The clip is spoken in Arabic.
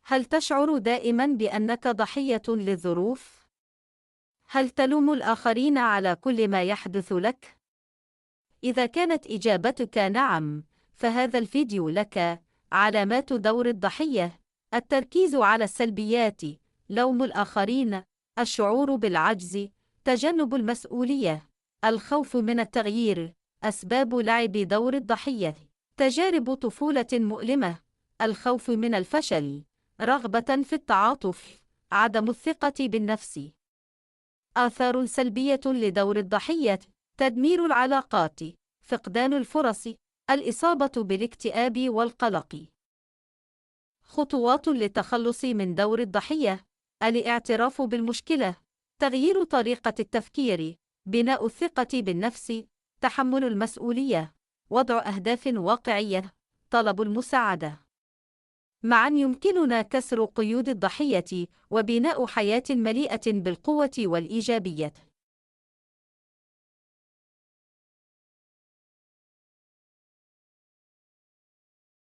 هل تشعر دائما بأنك ضحية للظروف؟ هل تلوم الآخرين على كل ما يحدث لك؟ إذا كانت إجابتك نعم، فهذا الفيديو لك. علامات دور الضحية: التركيز على السلبيات، لوم الآخرين، الشعور بالعجز، تجنب المسؤولية، الخوف من التغيير. أسباب لعب دور الضحية: تجارب طفولة مؤلمة، الخوف من الفشل، رغبة في التعاطف، عدم الثقة بالنفس. آثار سلبية لدور الضحية: تدمير العلاقات، فقدان الفرص، الإصابة بالاكتئاب والقلق. خطوات للتخلص من دور الضحية: الاعتراف بالمشكلة، تغيير طريقة التفكير، بناء الثقة بالنفس، تحمل المسؤولية، وضع أهداف واقعية، طلب المساعدة. معا يمكننا كسر قيود الضحية وبناء حياة مليئة بالقوة والإيجابية.